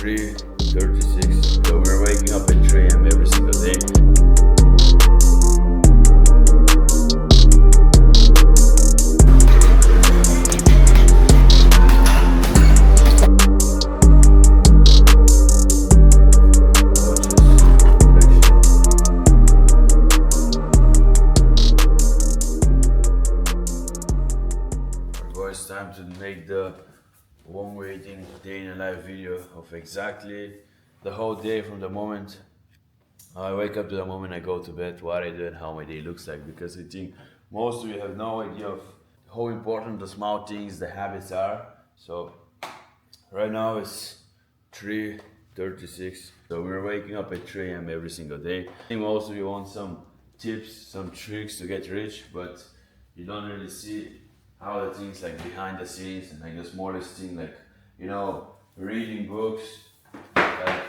3:36. So we're waking up at 3 a.m. every single day. It's time to make the long waiting day in a life video of exactly the whole day from the moment I wake up to the moment I go to bed, what I do and how my day looks like, because I think most of you have no idea of how important the small things, the habits are. So right now it's 3:36, so we're waking up at 3 a.m. every single day. I think most of you want some tips, some tricks to get rich, but you don't really see how the things like behind the scenes and like the smallest thing, like, you know, reading books, like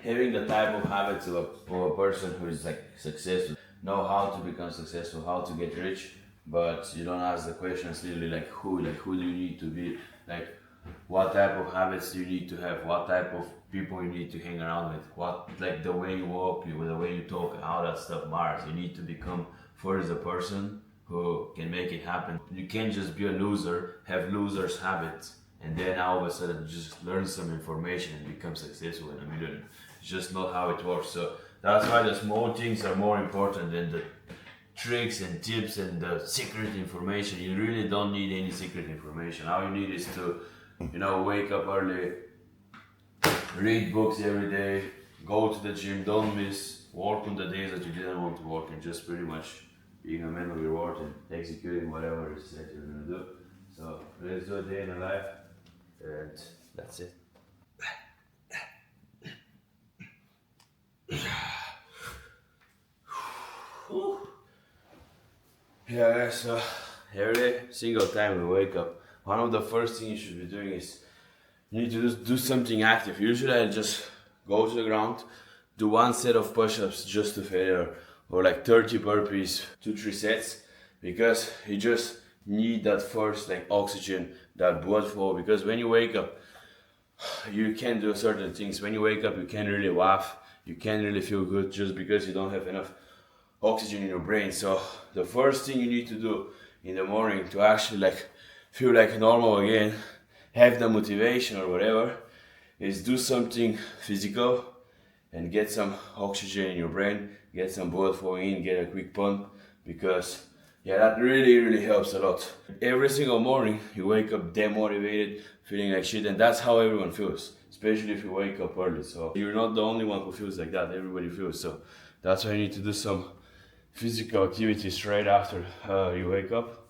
having the type of habits of a person who is like successful, know how to become successful, how to get rich, but you don't ask the questions really like who do you need to be, like what type of habits do you need to have, what type of people you need to hang around with, what, like the way you walk, the way you talk, how that stuff matters. You need to become first a person who can make it happen. You can't just be a loser, have losers' habits, and then all of a sudden just learn some information and become successful and a millionaire. It's just not how it works. So that's why the small things are more important than the tricks and tips and the secret information. You really don't need any secret information. All you need is to, you know, wake up early, read books every day, go to the gym, don't miss, work on the days that you didn't want to work, and just pretty much being a man of your word and executing whatever it is that you're gonna do. So let's do a day in a life, and that's it. Yeah, so every single time we wake up, one of the first things you should be doing is you need to just do something active. Usually I just go to the ground, do one set of push-ups just to failure, or like 30 burpees, 2-3 sets, because you just need that first like oxygen, that blood flow, because when you wake up, you can't do certain things. When you wake up, you can't really laugh, you can't really feel good just because you don't have enough oxygen in your brain. So the first thing you need to do in the morning to actually like feel like normal again, have the motivation or whatever, is do something physical and get some oxygen in your brain, get some blood flowing in, get a quick pump, because yeah, that really helps a lot. Every single morning you wake up demotivated, feeling like shit, and that's how everyone feels, especially if you wake up early. So you're not the only one who feels like that, everybody feels. So that's why you need to do some physical activities right after you wake up.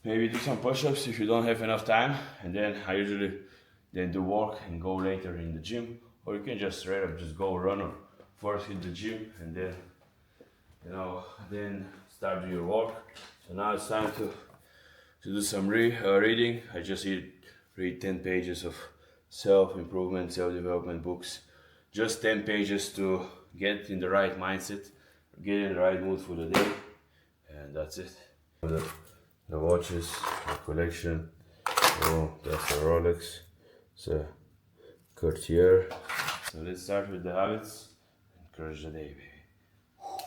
Maybe do some push-ups if you don't have enough time, and then I usually then do work and go later in the gym, or you can just straight up just go run or first hit the gym and then, you know, then start doing your work. So now it's time to do some reading. I just read 10 pages of self-improvement, self-development books, just 10 pages to get in the right mindset, get in the right mood for the day, and that's it. The watches, the collection, oh, that's a Rolex, it's a Cartier. So let's start with the habits and crush the day, baby.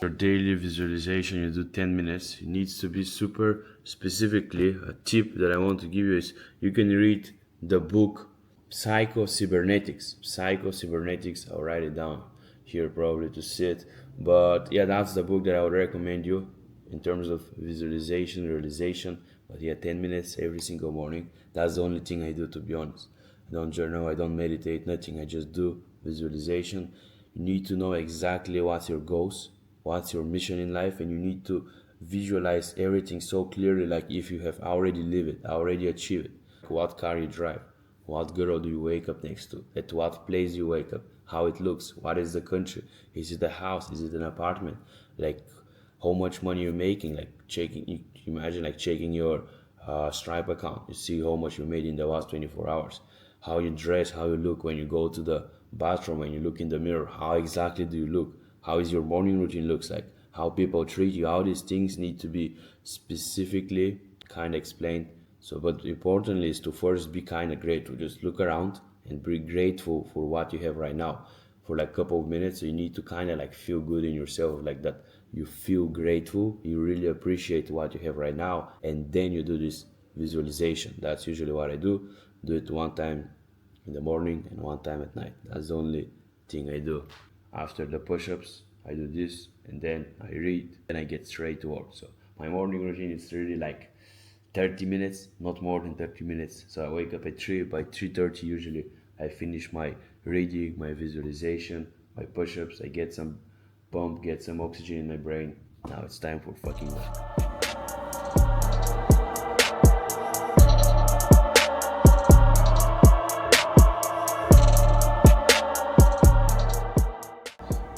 Your daily visualization, you do 10 minutes. It needs to be super specifically. A tip that I want to give you is you can read the book Psycho-Cybernetics. Psycho-Cybernetics, I'll write it down here probably to see it. But yeah, that's the book that I would recommend you in terms of visualization, realization. But yeah, 10 minutes every single morning. That's the only thing I do, to be honest. I don't journal, I don't meditate, nothing. I just do visualization. You need to know exactly what's your goals, what's your mission in life, and you need to visualize everything so clearly, like if you have already lived it, already achieved it. What car you drive, what girl do you wake up next to, at what place you wake up, how it looks, what is the country, is it a house, is it an apartment, like how much money you're making, like checking, imagine like checking your Stripe account, you see how much you made in the last 24 hours, how you dress, how you look when you go to the bathroom, when you look in the mirror, how exactly do you look, how is your morning routine looks like, how people treat you, all these things need to be specifically kind of explained. So, but importantly is to first be kind of grateful, just look around, and be grateful for what you have right now for like a couple of minutes. So you need to kind of like feel good in yourself, like that you feel grateful, you really appreciate what you have right now, and then you do this visualization. That's usually what I do. Do it one time in the morning and one time at night. That's the only thing I do. After the push-ups, I do this, and then I read, and I get straight to work. So my morning routine is really like 30 minutes, not more than 30 minutes. So I wake up at 3, by 3:30 usually I finish my reading, my visualization, my push-ups, I get some pump, get some oxygen in my brain. Now it's time for fucking work.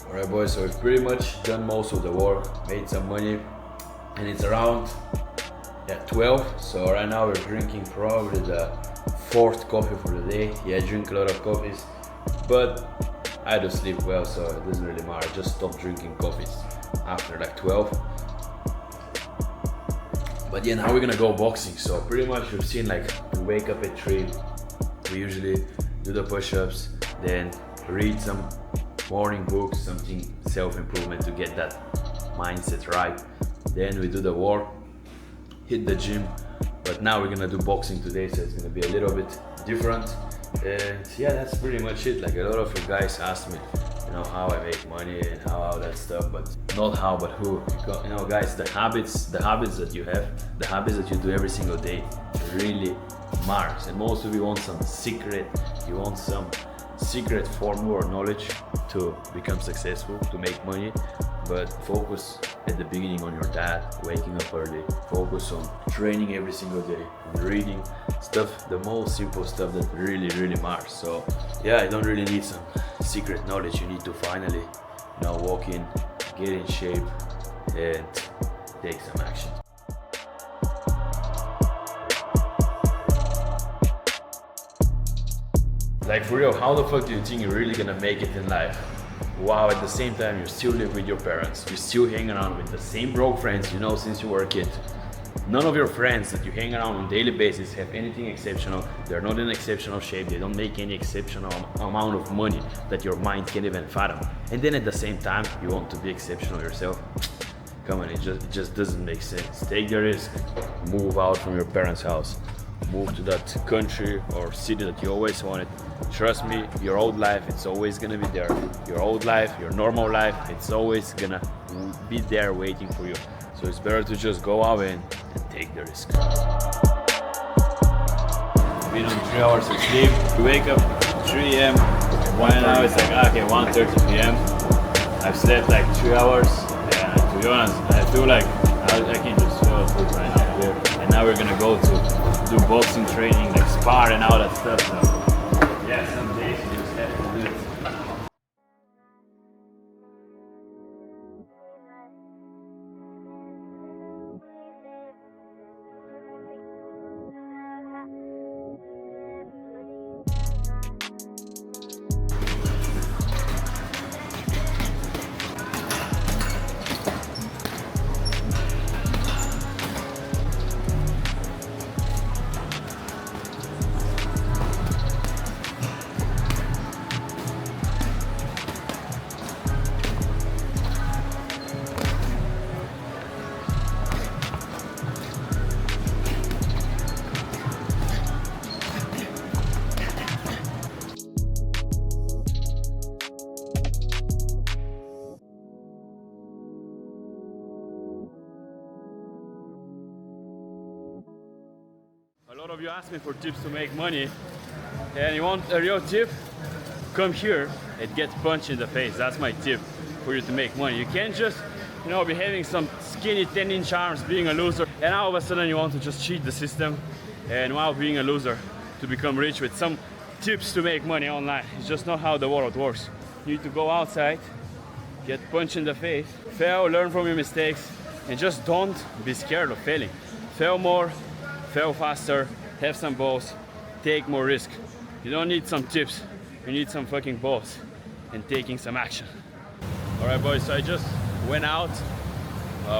Alright boys, so we've pretty much done most of the work, made some money, and it's around 12. So right now we're drinking probably the 4th coffee for the day. Yeah, I drink a lot of coffees, but I do sleep well, so it doesn't really matter. Just stop drinking coffees after like 12. But yeah, now we're gonna go boxing. So pretty much we've seen, like, we wake up at 3, we usually do the push-ups, then read some morning books, something self-improvement to get that mindset right. Then we do the work, hit the gym, but now we're gonna do boxing today, so it's gonna be a little bit different. And yeah, that's pretty much it. Like, a lot of you guys ask me, how I make money and how that stuff, but not how, but who. Guys, the habits that you have, the habits that you do every single day really matters. And most of you want some secret formula or knowledge to become successful, to make money. But focus at the beginning on your diet, waking up early, focus on training every single day, reading stuff, the most simple stuff that really, really matters. So yeah, I don't really need some secret knowledge. You need to finally, walk in, get in shape, and take some action. Like, for real, how the fuck do you think you're really gonna make it in life? Wow, at the same time you still live with your parents, you still hang around with the same broke friends since you were a kid. None of your friends that you hang around on a daily basis have anything exceptional. They're not in exceptional shape, they don't make any exceptional amount of money that your mind can even fathom. And then at the same time you want to be exceptional yourself? Come on, it just doesn't make sense. Take the risk, move out from your parents' house, move to that country or city that you always wanted. Trust me, your old life, it's always gonna be there. Your old life, your normal life, it's always gonna be there waiting for you. So it's better to just go out and take the risk. Been on 3 hours of sleep. We wake up 3 a.m. Right now it's like, okay, 1:30 p.m. I've slept like 3 hours. Yeah, to be honest, I feel like I can just fall asleep right now here. And now we're gonna go to do boxing training, like spar and all that stuff. So yeah, some days you just have to do it. A lot of you ask me for tips to make money, and you want a real tip? Come here and get punched in the face. That's my tip for you to make money. You can't just, be having some skinny 10-inch arms, being a loser, and all of a sudden you want to just cheat the system, and while being a loser, to become rich with some tips to make money online. It's just not how the world works. You need to go outside, get punched in the face, fail, learn from your mistakes, and just don't be scared of failing. Fail more, fail faster, have some balls, take more risk. You don't need some tips, you need some fucking balls and taking some action. Alright boys, so I just went out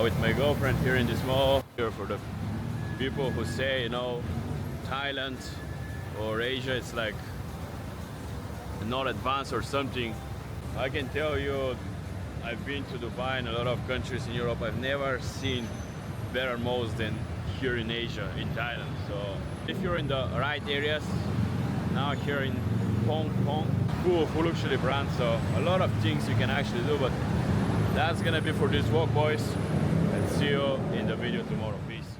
with my girlfriend here in this mall. Here for the people who say, Thailand or Asia, it's like not advanced or something. I can tell you, I've been to Dubai and a lot of countries in Europe. I've never seen better malls than here in Asia, in Thailand. So if you're in the right areas, now here in Hong Kong, full luxury brand, so a lot of things you can actually do. But that's gonna be for this walk, boys, and see you in the video tomorrow. Peace.